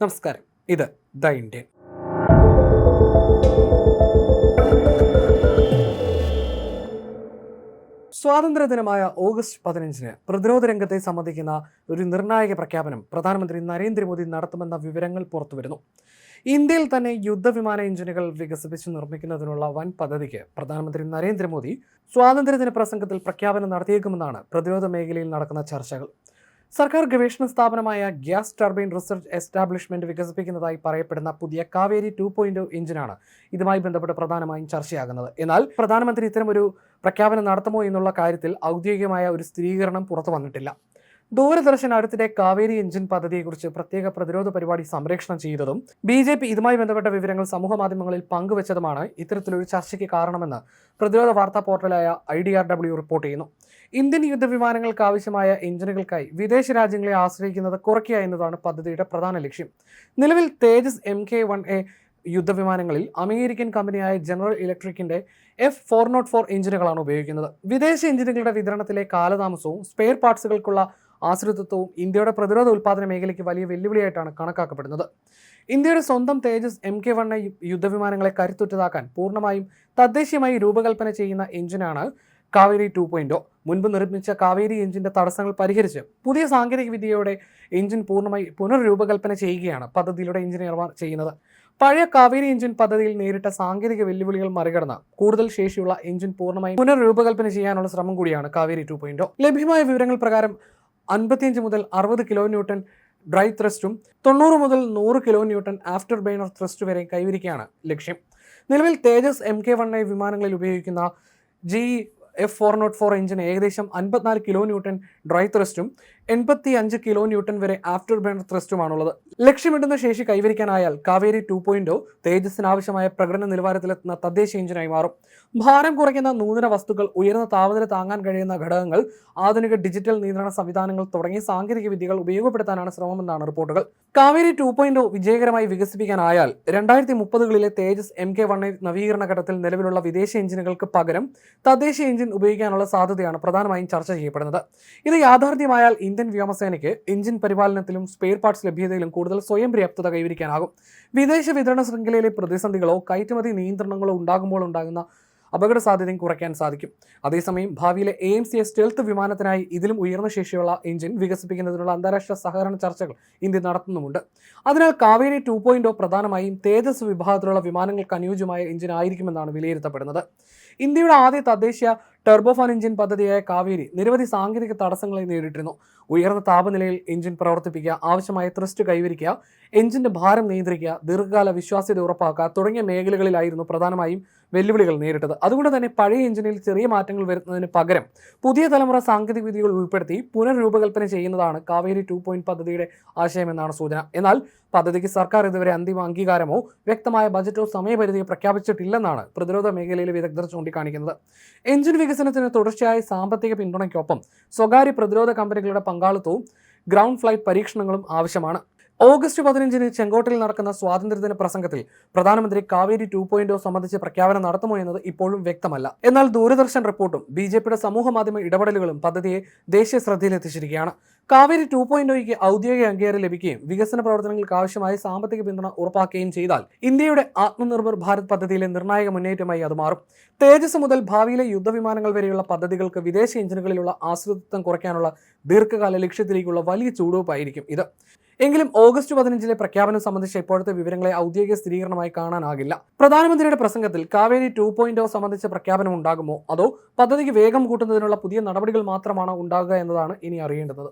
നമസ്കാരം, ഇത് the Indian. സ്വാതന്ത്ര്യദിനമായ August 15-ന് പ്രതിരോധ രംഗത്തെ സംബന്ധിക്കുന്ന ഒരു നിർണായക പ്രഖ്യാപനം പ്രധാനമന്ത്രി നരേന്ദ്രമോദി നടത്തുമെന്ന വിവരങ്ങൾ പുറത്തുവരുന്നു. ഇന്ത്യയിൽ തന്നെ യുദ്ധവിമാന എഞ്ചിനുകൾ വികസിപ്പിച്ച് നിർമ്മിക്കുന്നതിനുള്ള വൻ പദ്ധതിക്ക് പ്രധാനമന്ത്രി നരേന്ദ്രമോദി സ്വാതന്ത്ര്യദിന പ്രസംഗത്തിൽ പ്രഖ്യാപനം നടത്തിയേക്കുമെന്നാണ് പ്രതിരോധ മേഖലയിൽ നടക്കുന്ന ചർച്ചകൾ. സർക്കാർ ഗവേഷണ സ്ഥാപനമായ ഗ്യാസ് ടർബൈൻ റിസർച്ച് എസ്റ്റാബ്ലിഷ്മെന്റ് വികസിപ്പിക്കുന്നതായി പറയപ്പെടുന്ന പുതിയ കാവേരി 2.0 എഞ്ചിനാണ് ഇതുമായി ബന്ധപ്പെട്ട് പ്രധാനമായും ചർച്ചയാകുന്നത്. എന്നാൽ പ്രധാനമന്ത്രി ഇത്തരമൊരു പ്രഖ്യാപനം നടത്തുമോ എന്നുള്ള കാര്യത്തിൽ ഔദ്യോഗികമായ ഒരു സ്ഥിരീകരണം പുറത്തു വന്നിട്ടില്ല. ദൂരദർശൻ അടുത്തിടെ കാവേരി എഞ്ചിൻ പദ്ധതിയെക്കുറിച്ച് പ്രത്യേക പ്രതിരോധ പരിപാടി സംപ്രേഷണം ചെയ്തതും BJP ഇതുമായി ബന്ധപ്പെട്ട വിവരങ്ങൾ സമൂഹ മാധ്യമങ്ങളിൽ പങ്കുവച്ചതുമാണ് ഇത്തരത്തിലൊരു ചർച്ചയ്ക്ക് കാരണമെന്ന് പ്രതിരോധ വാർത്താ പോർട്ടലായ IDRW റിപ്പോർട്ട് ചെയ്യുന്നു. ഇന്ത്യൻ യുദ്ധവിമാനങ്ങൾക്ക് ആവശ്യമായ എഞ്ചിനുകൾക്കായി വിദേശ രാജ്യങ്ങളെ ആശ്രയിക്കുന്നത് കുറയ്ക്കുക എന്നതാണ് പദ്ധതിയുടെ പ്രധാന ലക്ഷ്യം. നിലവിൽ തേജസ് Mk-1A യുദ്ധവിമാനങ്ങളിൽ അമേരിക്കൻ കമ്പനിയായ ജനറൽ ഇലക്ട്രിക്കിന്റെ F404 എഞ്ചിനുകളാണ് ഉപയോഗിക്കുന്നത്. വിദേശ എഞ്ചിനുകളുടെ വിതരണത്തിലെ കാലതാമസവും സ്പെയർ പാർട്സുകൾക്കുള്ള ആശ്രിതത്വവും ഇന്ത്യയുടെ പ്രതിരോധ ഉൽപ്പാദന മേഖലയ്ക്ക് വലിയ വെല്ലുവിളിയായിട്ടാണ് കണക്കാക്കപ്പെടുന്നത്. ഇന്ത്യയുടെ സ്വന്തം തേജസ് Mk-1A യുദ്ധവിമാനങ്ങളെ കരുത്തുറ്റതാക്കാൻ പൂർണ്ണമായും തദ്ദേശീയമായി രൂപകൽപ്പന ചെയ്യുന്ന എഞ്ചിനാണ് കാവേരി 2.0. മുൻപ് നിർമ്മിച്ച കാവേരി എഞ്ചിന്റെ തടസ്സങ്ങൾ പരിഹരിച്ച് പുതിയ സാങ്കേതിക വിദ്യയോടെ എഞ്ചിൻ പൂർണ്ണമായി പുനർരൂപകൽപ്പന ചെയ്യുകയാണ് പദ്ധതിയിലൂടെ എഞ്ചിനീയർമാർ ചെയ്യുന്നത്. പഴയ കാവേരി എഞ്ചിൻ പദ്ധതിയിൽ നേരിട്ട സാങ്കേതിക വെല്ലുവിളികൾ മറികടന്ന് കൂടുതൽ ശേഷിയുള്ള എഞ്ചിൻ പൂർണ്ണമായും പുനർരൂപകൽപ്പന ചെയ്യാനുള്ള ശ്രമം കൂടിയാണ് കാവേരി 2.0. ലഭ്യമായ വിവരങ്ങൾ പ്രകാരം 55 മുതൽ 60 കിലോ ന്യൂട്ടൺ ഡ്രൈ ത്രസ്റ്റും 90 മുതൽ 100 kilo newton after burner thrust വരെ കൈവരിക്കുകയാണ് ലക്ഷ്യം. നിലവിൽ തേജസ് Mk-1A വിമാനങ്ങളിൽ ഉപയോഗിക്കുന്ന F404 എഞ്ചിന് ഏകദേശം 54 കിലോ ന്യൂട്ടൺ ഡ്രൈ ത്രസ്റ്റും 85 കിലോ ന്യൂട്ടൺ വരെ ആഫ്റ്റർ ബേണർ ത്രസ്റ്റുമാണുള്ളത്. ലക്ഷ്യമിടുന്ന ശേഷി കൈവരിക്കാനായാൽ കാവേരി 2.0 തേജസ്സിന് ആവശ്യമായ പ്രകടന നിലവാരത്തിലെത്തുന്ന തദ്ദേശ എഞ്ചിനായി മാറും. ഭാരം കുറയ്ക്കുന്ന നൂതന വസ്തുക്കൾ, ഉയർന്ന താപനില താങ്ങാൻ കഴിയുന്ന ഘടകങ്ങൾ, ആധുനിക ഡിജിറ്റൽ നിയന്ത്രണ സംവിധാനങ്ങൾ തുടങ്ങിയ സാങ്കേതിക വിദ്യകൾ ഉപയോഗപ്പെടുത്താനാണ് ശ്രമമെന്നാണ് റിപ്പോർട്ടുകൾ. കാവേരി 2.0 വിജയകരമായി വികസിപ്പിക്കാനായാൽ 2030കളിലെ തേജസ് Mk-1A നവീകരണ ഘട്ടത്തിൽ നിലവിലുള്ള വിദേശ എഞ്ചിനുകൾക്ക് പകരം തദ്ദേശ എഞ്ചിൻ ഉപയോഗിക്കാനുള്ള സാധ്യതയാണ് പ്രധാനമായും ചർച്ച ചെയ്യപ്പെടുന്നത്. ഇത് യാഥാർത്ഥ്യമായാൽ ഇന്ത്യൻ വ്യോമസേനയ്ക്ക് എഞ്ചിൻ പരിപാലനത്തിലും സ്പെയർ പാർട്സ് ലഭ്യതയിലും കൂടുതൽ സ്വയം പര്യാപ്തത കൈവരിക്കാനാകും. വിദേശ വിതരണ ശൃംഖലയിലെ പ്രതിസന്ധികളോ കയറ്റുമതി നിയന്ത്രണങ്ങളോ ഉണ്ടാകുമ്പോൾ ഉണ്ടാകുന്ന അപകട സാധ്യതയും കുറയ്ക്കാൻ സാധിക്കും. അതേസമയം ഭാവിയിലെ AMC സ്റ്റെൽത്ത് വിമാനത്തിനായി ഇതിലും ഉയർന്ന ശേഷിയുള്ള എഞ്ചിൻ വികസിപ്പിക്കുന്നതിനുള്ള അന്താരാഷ്ട്ര സഹകരണ ചർച്ചകൾ ഇന്ത്യ നടത്തുന്നുമുണ്ട്. അതിനാൽ കാവേരി 2.0 പ്രധാനമായും തേജസ് വിഭാഗത്തിലുള്ള വിമാനങ്ങൾക്ക് അനുയോജ്യമായ എഞ്ചിൻ ആയിരിക്കുമെന്നാണ് വിലയിരുത്തപ്പെടുന്നത്. ഇന്ത്യയുടെ ആദ്യ തദ്ദേശീയ ടർബോഫാൻ എഞ്ചിൻ പദ്ധതിയായ കാവേരി നിരവധി സാങ്കേതിക തടസ്സങ്ങളെ നേരിട്ടിരുന്നു. ഉയർന്ന താപനിലയിൽ എഞ്ചിൻ പ്രവർത്തിപ്പിക്കുക, ആവശ്യമായ ത്രസ്റ്റ് കൈവരിക്കുക, എഞ്ചിന്റെ ഭാരം നിയന്ത്രിക്കുക, ദീർഘകാല വിശ്വാസ്യത ഉറപ്പാക്കുക തുടങ്ങിയ മേഖലകളിലായിരുന്നു പ്രധാനമായും വെല്ലുവിളികൾ നേരിട്ടത്. അതുകൊണ്ട് തന്നെ പഴയ എഞ്ചിനിൽ ചെറിയ മാറ്റങ്ങൾ വരുത്തുന്നതിന് പകരം പുതിയ തലമുറ സാങ്കേതിക വിദ്യകൾ ഉൾപ്പെടുത്തി പുനർരൂപകൽപ്പന ചെയ്യുന്നതാണ് കാവേരി 2.0 പദ്ധതിയുടെ ആശയമെന്നാണ് സൂചന. എന്നാൽ പദ്ധതിക്ക് സർക്കാർ ഇതുവരെ അന്തിമ അംഗീകാരമോ വ്യക്തമായ ബജറ്റോ സമയപരിധിയോ പ്രഖ്യാപിച്ചിട്ടില്ലെന്നാണ് പ്രതിരോധ മേഖലയിലെ വിദഗ്ധർ ചൂണ്ടിക്കാണിക്കുന്നത്. എഞ്ചിൻ വികസനത്തിന് തുടർച്ചയായ സാമ്പത്തിക പിന്തുണയ്ക്കൊപ്പം സ്വകാര്യ പ്രതിരോധ കമ്പനികളുടെ പങ്കാളിത്തവും ഗ്രൗണ്ട് ഫ്ലൈറ്റ് പരീക്ഷണങ്ങളും ആവശ്യമാണ്. ഓഗസ്റ്റ് 15-ന് ചെങ്കോട്ടയിൽ നടക്കുന്ന സ്വാതന്ത്ര്യദിന പ്രസംഗത്തിൽ പ്രധാനമന്ത്രി കാവേരി 2.0 സംബന്ധിച്ച് പ്രഖ്യാപനം നടത്തുമോ എന്നത് ഇപ്പോഴും വ്യക്തമല്ല. എന്നാൽ ദൂരദർശൻ റിപ്പോർട്ടും BJPയുടെ സമൂഹ മാധ്യമ ഇടപെടലുകളും പദ്ധതിയെ ദേശീയ ശ്രദ്ധയിലെത്തിച്ചിരിക്കുകയാണ്. കാവേരി 2.0ക്ക് ഔദ്യോഗിക അംഗീകാരം ലഭിക്കുകയും വികസന പ്രവർത്തനങ്ങൾക്ക് ആവശ്യമായ സാമ്പത്തിക പിന്തുണ ഉറപ്പാക്കുകയും ചെയ്താൽ ഇന്ത്യയുടെ ആത്മനിർഭർ ഭാരത് പദ്ധതിയിലെ നിർണായക മുന്നേറ്റമായി അത് മാറും. തേജസ് മുതൽ ഭാവിയിലെ യുദ്ധവിമാനങ്ങൾ വരെയുള്ള പദ്ധതികൾക്ക് വിദേശ എഞ്ചിനുകളിലുള്ള ആശ്രിതത്വം കുറയ്ക്കാനുള്ള ദീർഘകാല ലക്ഷ്യത്തിലേക്കുള്ള വലിയ ചൂടുവയ്പായിരിക്കും ഇത്. എങ്കിലും ഓഗസ്റ്റ് 15-ലെ പ്രഖ്യാപനം സംബന്ധിച്ച ഇപ്പോഴത്തെ വിവരങ്ങളെ ഔദ്യോഗിക സ്ഥിരീകരണമായി കാണാനാകില്ല. പ്രധാനമന്ത്രിയുടെ പ്രസംഗത്തിൽ കാവേരി 2.0 സംബന്ധിച്ച പ്രഖ്യാപനം ഉണ്ടാകുമോ, അതോ പദ്ധതിക്ക് വേഗം കൂട്ടുന്നതിനുള്ള പുതിയ നടപടികൾ മാത്രമാണോ ഉണ്ടാകുക എന്നതാണ് ഇനി അറിയേണ്ടത്.